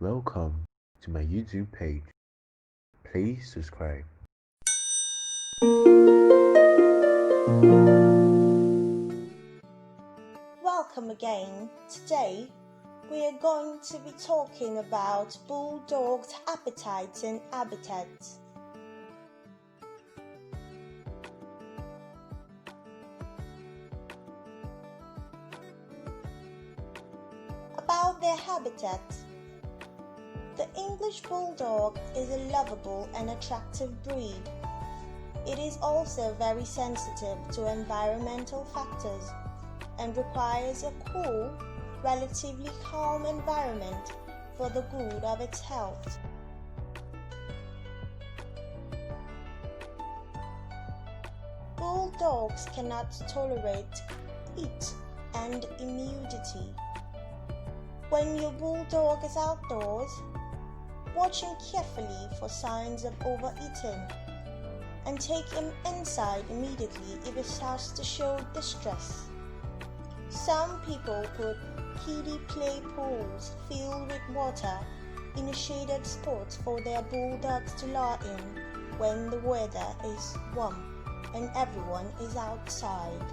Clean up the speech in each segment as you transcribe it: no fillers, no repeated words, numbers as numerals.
Welcome to my YouTube page. Please subscribe. Welcome again. Today we are going to be talking about bulldogs' appetites and habitats. About their habitat. The English Bulldog is a lovable and attractive breed. It is also very sensitive to environmental factors and requires a cool, relatively calm environment for the good of its health. Bulldogs cannot tolerate heat and humidity. When your bulldog is outdoors, watch him carefully for signs of overeating and take him inside immediately if he starts to show distress. Some people put kiddie play pools filled with water in a shaded spot for their bulldogs to lie in when the weather is warm and everyone is outside.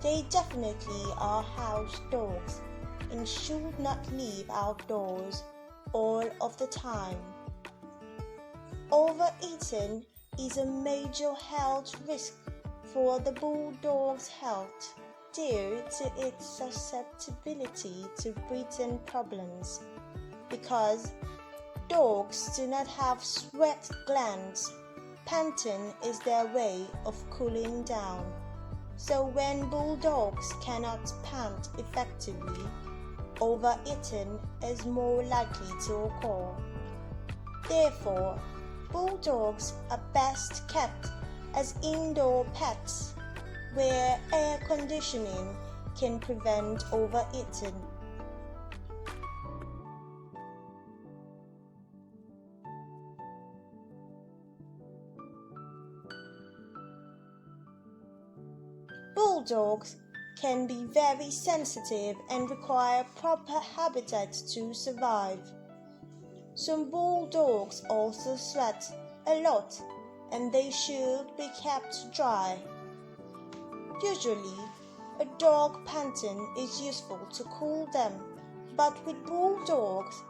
They definitely are house dogs and should not live outdoors all of the time. Overeating is a major health risk for the bulldog's health due to its susceptibility to breathing problems because dogs do not have sweat glands. Panting is their way of cooling down. So when bulldogs cannot pant effectively, overeating is more likely to occur. Therefore, bulldogs are best kept as indoor pets where air conditioning can prevent overeating. Bulldogs can be very sensitive and require proper habitats to survive. Some bulldogs also sweat a lot and they should be kept dry. Usually, a dog panting is useful to cool them, but with bulldogs,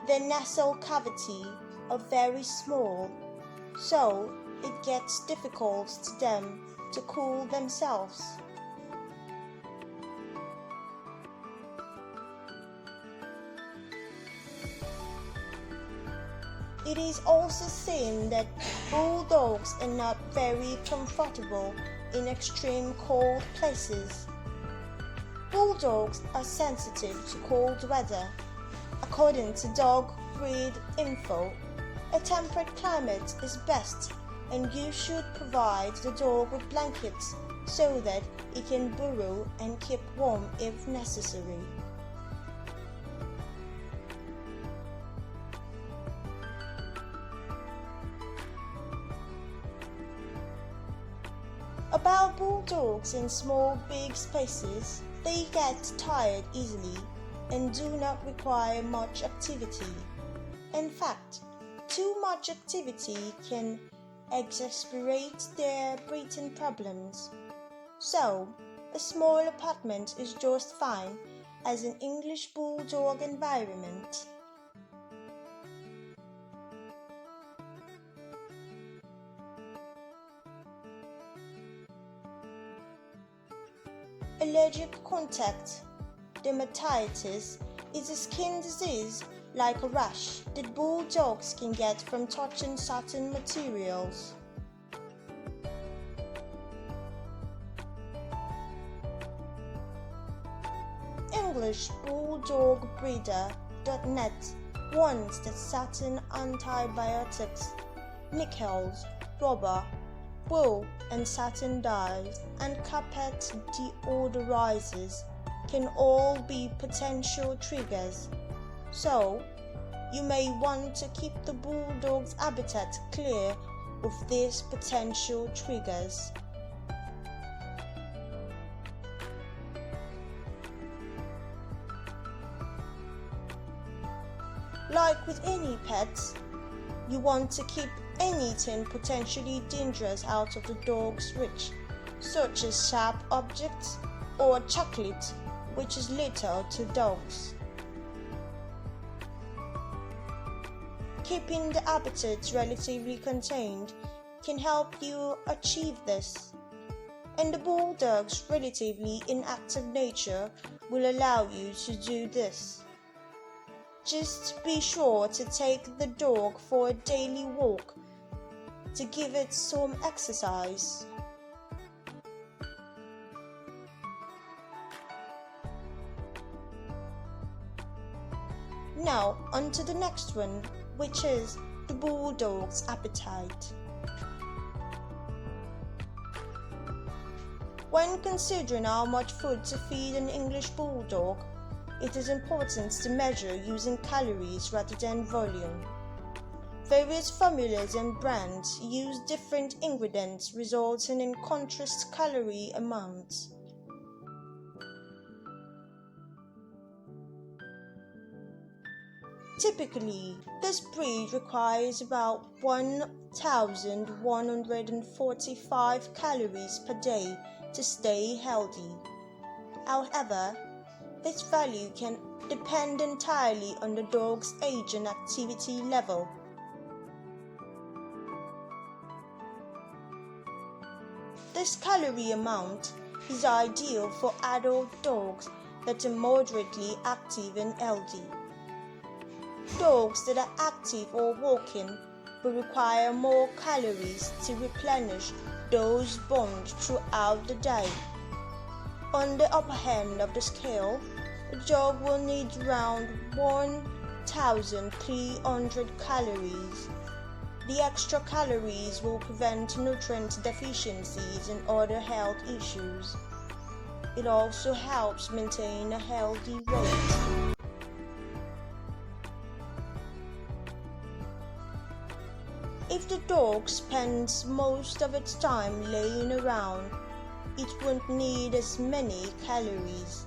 their nasal cavity are very small, so it gets difficult to them to cool themselves. It is also seen that bulldogs are not very comfortable in extreme cold places. Bulldogs are sensitive to cold weather. According to Dog Breed Info, a temperate climate is best and you should provide the dog with blankets so that it can burrow and keep warm if necessary. About bulldogs in small, big spaces, they get tired easily and do not require much activity. In fact, too much activity can exacerbate their breathing problems. So, a small apartment is just fine as an English bulldog environment. Allergic contact dermatitis is a skin disease like a rash that bulldogs can get from touching certain materials. EnglishBulldogBreeder.net warns that certain antibiotics, nickels, rubber, wool and satin dyes and carpet deodorizers can all be potential triggers. So, you may want to keep the bulldog's habitat clear of these potential triggers. Like with any pets, you want to keep anything potentially dangerous out of the dog's reach, such as sharp objects or chocolate, which is lethal to dogs. Keeping the habitats relatively contained can help you achieve this, and the bulldog's relatively inactive nature will allow you to do this. Just be sure to take the dog for a daily walk to give it some exercise. Now, on to the next one, which is the bulldog's appetite. When considering how much food to feed an English bulldog, it is important to measure using calories rather than volume. Various formulas and brands use different ingredients, resulting in contrast calorie amounts. Typically, this breed requires about 1,145 calories per day to stay healthy. However, this value can depend entirely on the dog's age and activity level. This calorie amount is ideal for adult dogs that are moderately active and healthy. Dogs that are active or walking will require more calories to replenish those burned throughout the day. On the upper end of the scale, a dog will need around 1,300 calories. The extra calories will prevent nutrient deficiencies and other health issues. It also helps maintain a healthy weight. If the dog spends most of its time laying around, it won't need as many calories.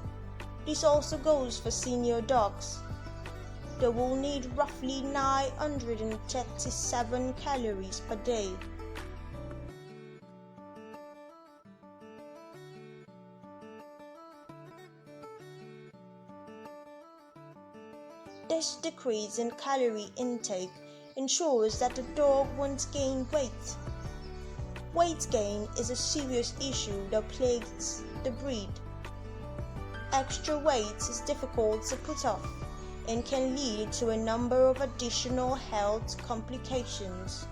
This also goes for senior dogs. They will need roughly 937 calories per day. This decrease in calorie intake ensures that the dog won't gain weight. Weight gain is a serious issue that plagues the breed. Extra weight is difficult to put off and can lead to a number of additional health complications.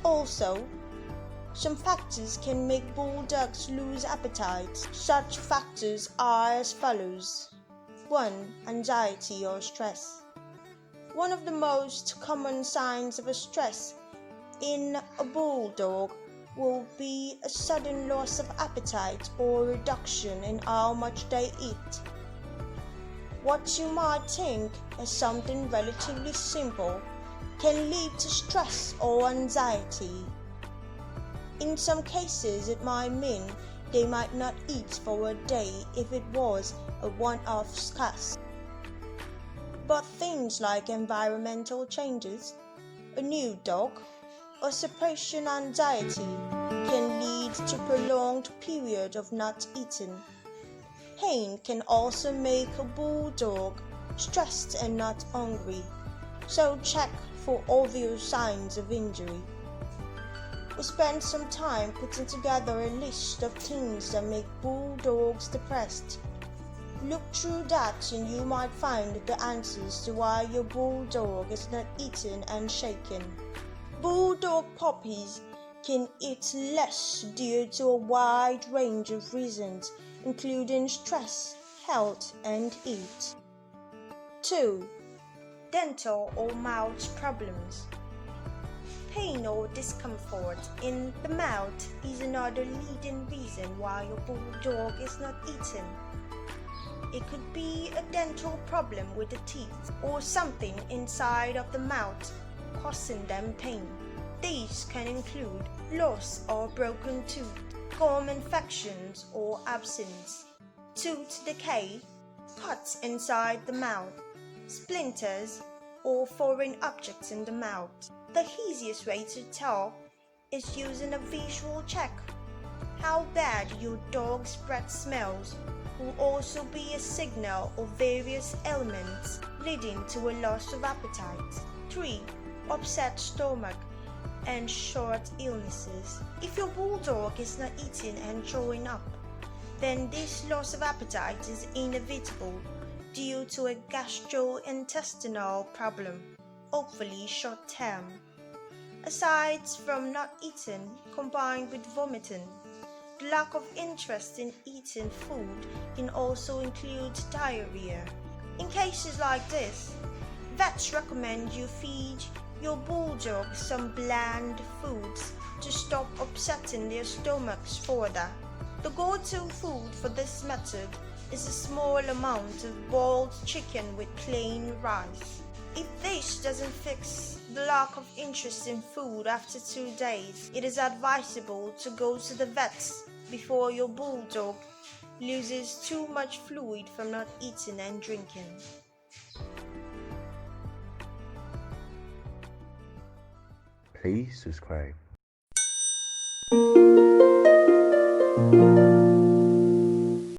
Also, some factors can make bulldogs lose appetite. Such factors are as follows. 1. Anxiety or stress. One of the most common signs of a stress in a bulldog will be a sudden loss of appetite or reduction in how much they eat. What you might think is something relatively simple can lead to stress or anxiety. In some cases, it might mean they might not eat for a day if it was a one-off scuss. But things like environmental changes, a new dog, or separation anxiety can lead to prolonged period of not eating. Pain can also make a bulldog stressed and not hungry, so check for obvious signs of injury. We spent some time putting together a list of things that make bulldogs depressed. Look through that and you might find the answers to why your bulldog is not eating and shaking. Bulldog puppies can eat less due to a wide range of reasons, including stress, health, and heat. 2. Dental or mouth problems. Pain or discomfort in the mouth is another leading reason why your bulldog is not eating. It could be a dental problem with the teeth or something inside of the mouth causing them pain. These can include loss or broken tooth, gum infections or abscess, tooth decay, cuts inside the mouth, splinters, or foreign objects in the mouth. The easiest way to tell is using a visual check. How bad your dog's breath smells will also be a signal of various ailments leading to a loss of appetite. 3. Upset stomach and short illnesses. If your bulldog is not eating and throwing up, then this loss of appetite is inevitable due to a gastrointestinal problem, hopefully short term. Aside from not eating combined with vomiting, the lack of interest in eating food can also include diarrhea. In cases like this, vets recommend you feed your bulldog some bland foods to stop upsetting their stomachs further. The go-to food for this method is a small amount of boiled chicken with plain rice. If this doesn't fix the lack of interest in food after 2 days, it is advisable to go to the vets before your bulldog loses too much fluid from not eating and drinking. Please subscribe.